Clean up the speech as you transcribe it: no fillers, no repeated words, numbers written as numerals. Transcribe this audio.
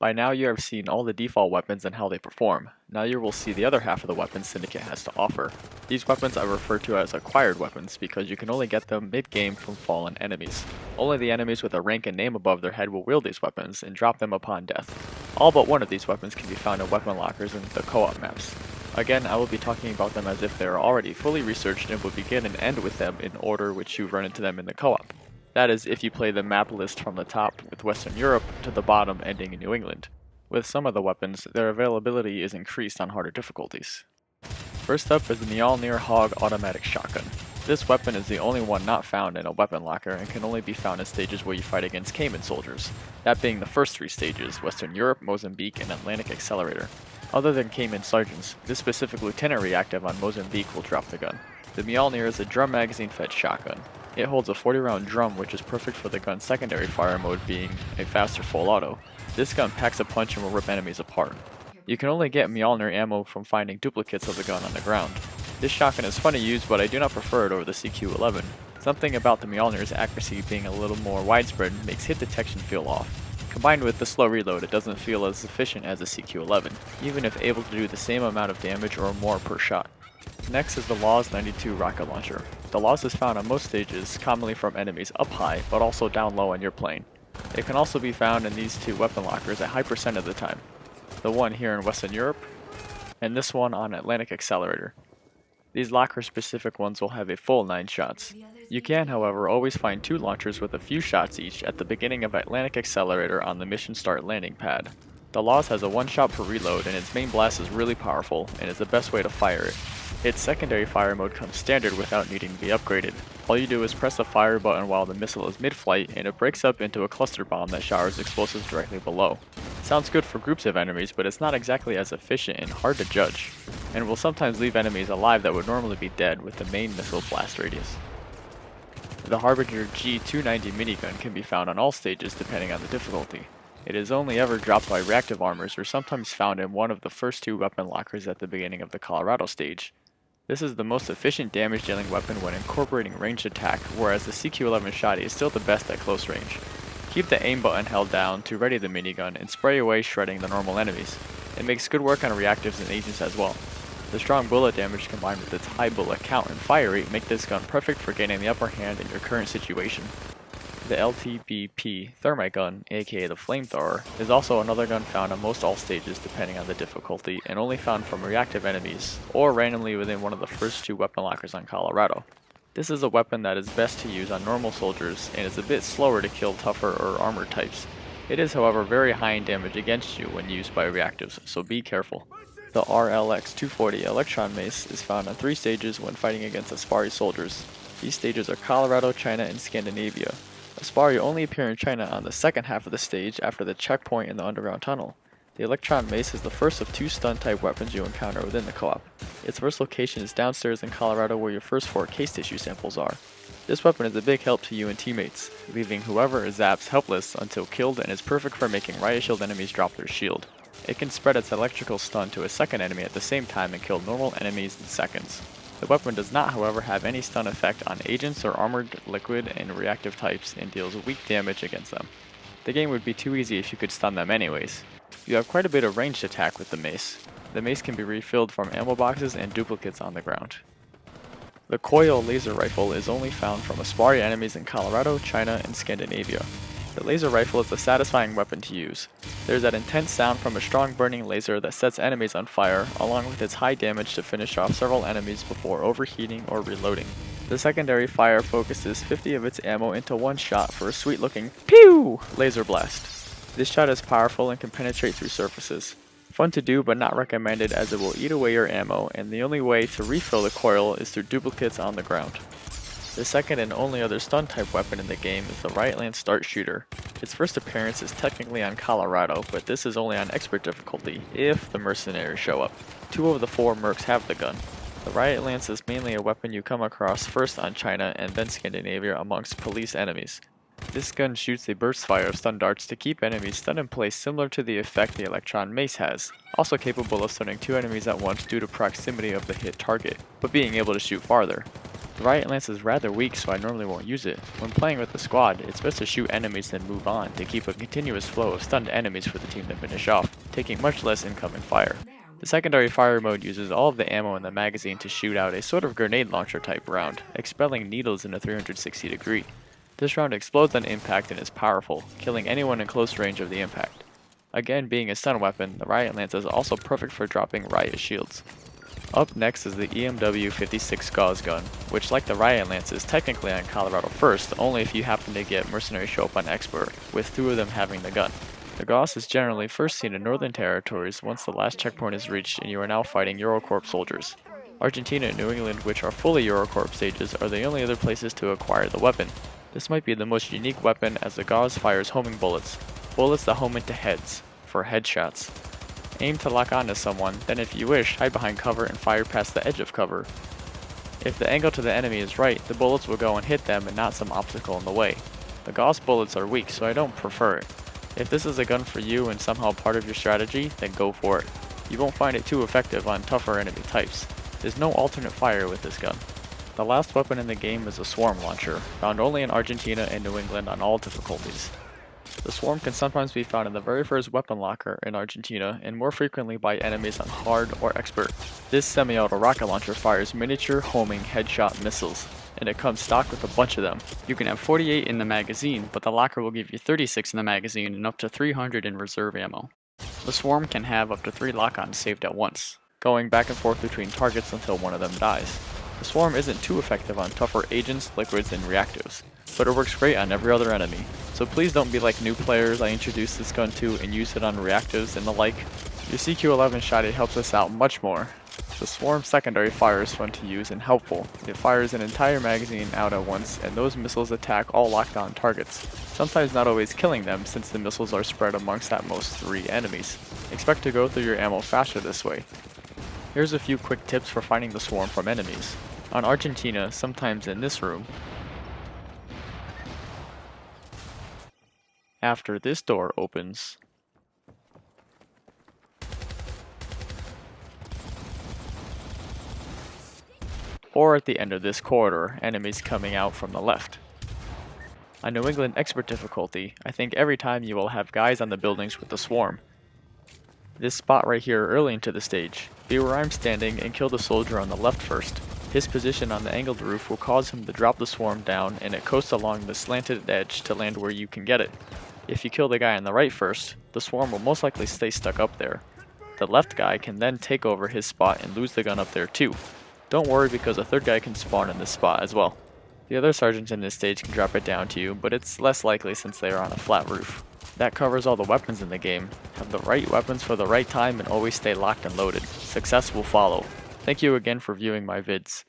By now you have seen all the default weapons and how they perform. Now you will see the other half of the weapons Syndicate has to offer. These weapons I refer to as acquired weapons because you can only get them mid-game from fallen enemies. Only the enemies with a rank and name above their head will wield these weapons and drop them upon death. All but one of these weapons can be found in weapon lockers in the co-op maps. Again, I will be talking about them as if they are already fully researched and will begin and end with them in order which you run into them in the co-op. That is, if you play the map list from the top with Western Europe to the bottom ending in New England. With some of the weapons, their availability is increased on harder difficulties. First up is the Mjolnir Hog Automatic Shotgun. This weapon is the only one not found in a weapon locker and can only be found in stages where you fight against Cayman soldiers, that being the first three stages, Western Europe, Mozambique, and Atlantic Accelerator. Other than Cayman sergeants, this specific lieutenant reactive on Mozambique will drop the gun. The Mjolnir is a drum magazine fed shotgun. It holds a 40-round drum which is perfect for the gun's secondary fire mode being a faster full auto. This gun packs a punch and will rip enemies apart. You can only get Mjolnir ammo from finding duplicates of the gun on the ground. This shotgun is fun to use, but I do not prefer it over the CQ-11. Something about the Mjolnir's accuracy being a little more widespread makes hit detection feel off. Combined with the slow reload, it doesn't feel as efficient as the CQ-11, even if able to do the same amount of damage or more per shot. Next is the Laws 92 rocket launcher. The Laws is found on most stages, commonly from enemies up high, but also down low on your plane. It can also be found in these two weapon lockers a high percent of the time. The one here in Western Europe, and this one on Atlantic Accelerator. These locker specific ones will have a full 9 shots. You can, however, always find 2 launchers with a few shots each at the beginning of Atlantic Accelerator on the mission start landing pad. The Laws has a 1 shot per reload and its main blast is really powerful and is the best way to fire it. Its secondary fire mode comes standard without needing to be upgraded. All you do is press the fire button while the missile is mid-flight and it breaks up into a cluster bomb that showers explosives directly below. Sounds good for groups of enemies, but it's not exactly as efficient and hard to judge, and will sometimes leave enemies alive that would normally be dead with the main missile blast radius. The Harbinger G290 minigun can be found on all stages depending on the difficulty. It is only ever dropped by reactive armors or sometimes found in one of the first 2 weapon lockers at the beginning of the Colorado stage. This is the most efficient damage dealing weapon when incorporating ranged attack, whereas the CQ-11 Shotty is still the best at close range. Keep the aim button held down to ready the minigun and spray away shredding the normal enemies. It makes good work on reactives and agents as well. The strong bullet damage combined with its high bullet count and fire rate make this gun perfect for gaining the upper hand in your current situation. The LTBP thermite gun, aka the Flamethrower, is also another gun found on most all stages depending on the difficulty and only found from reactive enemies, or randomly within one of the first 2 weapon lockers on Colorado. This is a weapon that is best to use on normal soldiers and is a bit slower to kill tougher or armored types. It is however very high in damage against you when used by reactives, so be careful. The RLX-240 Electron Mace is found on 3 stages when fighting against Aspari soldiers. These stages are Colorado, China, and Scandinavia. Aspari only appear in China on the second half of the stage after the checkpoint in the underground tunnel. The Electron Mace is the first of 2 stun-type weapons you encounter within the co-op. Its first location is downstairs in Colorado where your first 4 case tissue samples are. This weapon is a big help to you and teammates, leaving whoever is zaps helpless until killed and is perfect for making riot shield enemies drop their shield. It can spread its electrical stun to a second enemy at the same time and kill normal enemies in seconds. The weapon does not, however, have any stun effect on agents or armored, liquid, and reactive types and deals weak damage against them. The game would be too easy if you could stun them anyways. You have quite a bit of ranged attack with the mace. The mace can be refilled from ammo boxes and duplicates on the ground. The Coil Laser Rifle is only found from Aspari enemies in Colorado, China, and Scandinavia. The laser rifle is a satisfying weapon to use. There's that intense sound from a strong burning laser that sets enemies on fire, along with its high damage to finish off several enemies before overheating or reloading. The secondary fire focuses 50 of its ammo into 1 shot for a sweet looking pew laser blast. This shot is powerful and can penetrate through surfaces. Fun to do but not recommended as it will eat away your ammo, and the only way to refill the coil is through duplicates on the ground. The second and only other stun type weapon in the game is the Riotlance Dart Shooter. Its first appearance is technically on Colorado, but this is only on expert difficulty if the mercenaries show up. 2 of the 4 mercs have the gun. The Riotlance is mainly a weapon you come across first on China and then Scandinavia amongst police enemies. This gun shoots a burst fire of stun darts to keep enemies stunned in place similar to the effect the Electron Mace has, also capable of stunning 2 enemies at once due to proximity of the hit target, but being able to shoot farther. The Riotlance is rather weak, so I normally won't use it. When playing with the squad, it's best to shoot enemies then move on to keep a continuous flow of stunned enemies for the team to finish off, taking much less incoming fire. The secondary fire mode uses all of the ammo in the magazine to shoot out a sort of grenade launcher type round, expelling needles in a 360 degree. This round explodes on impact and is powerful, killing anyone in close range of the impact. Again, being a stun weapon, the Riotlance is also perfect for dropping riot shields. Up next is the EMW-56 Gauss gun, which like the Riotlance is technically on Colorado first, only if you happen to get Mercenary show up on Expert, with 2 of them having the gun. The Gauss is generally first seen in northern territories once the last checkpoint is reached and you are now fighting Eurocorp soldiers. Argentina and New England, which are fully Eurocorp stages, are the only other places to acquire the weapon. This might be the most unique weapon as the Gauss fires homing bullets that home into heads, for headshots. Aim to lock onto someone, then if you wish, hide behind cover and fire past the edge of cover. If the angle to the enemy is right, the bullets will go and hit them and not some obstacle in the way. The Gauss bullets are weak, so I don't prefer it. If this is a gun for you and somehow part of your strategy, then go for it. You won't find it too effective on tougher enemy types. There's no alternate fire with this gun. The last weapon in the game is a swarm launcher, found only in Argentina and New England on all difficulties. The swarm can sometimes be found in the very first weapon locker in Argentina and more frequently by enemies on hard or expert. This semi-auto rocket launcher fires miniature homing headshot missiles, and it comes stocked with a bunch of them. You can have 48 in the magazine, but the locker will give you 36 in the magazine and up to 300 in reserve ammo. The swarm can have up to 3 lock-ons saved at once, going back and forth between targets until one of them dies. The swarm isn't too effective on tougher agents, liquids, and reactives, but it works great on every other enemy. So please don't be like new players I introduced this gun to and use it on reactives and the like. Your CQ-11 shotty helps us out much more. The swarm secondary fire is fun to use and helpful. It fires an entire magazine out at once, and those missiles attack all locked on targets, sometimes not always killing them since the missiles are spread amongst at most 3 enemies. Expect to go through your ammo faster this way. Here's a few quick tips for finding the swarm from enemies. On Argentina, sometimes in this room, after this door opens, or at the end of this corridor, enemies coming out from the left. On New England Expert difficulty, I think every time you will have guys on the buildings with the swarm. This spot right here early into the stage, be where I'm standing and kill the soldier on the left first. His position on the angled roof will cause him to drop the swarm down and it coasts along the slanted edge to land where you can get it. If you kill the guy on the right first, the swarm will most likely stay stuck up there. The left guy can then take over his spot and lose the gun up there too. Don't worry because a third guy can spawn in this spot as well. The other sergeants in this stage can drop it down to you, but it's less likely since they are on a flat roof. That covers all the weapons in the game. Have the right weapons for the right time and always stay locked and loaded. Success will follow. Thank you again for viewing my vids.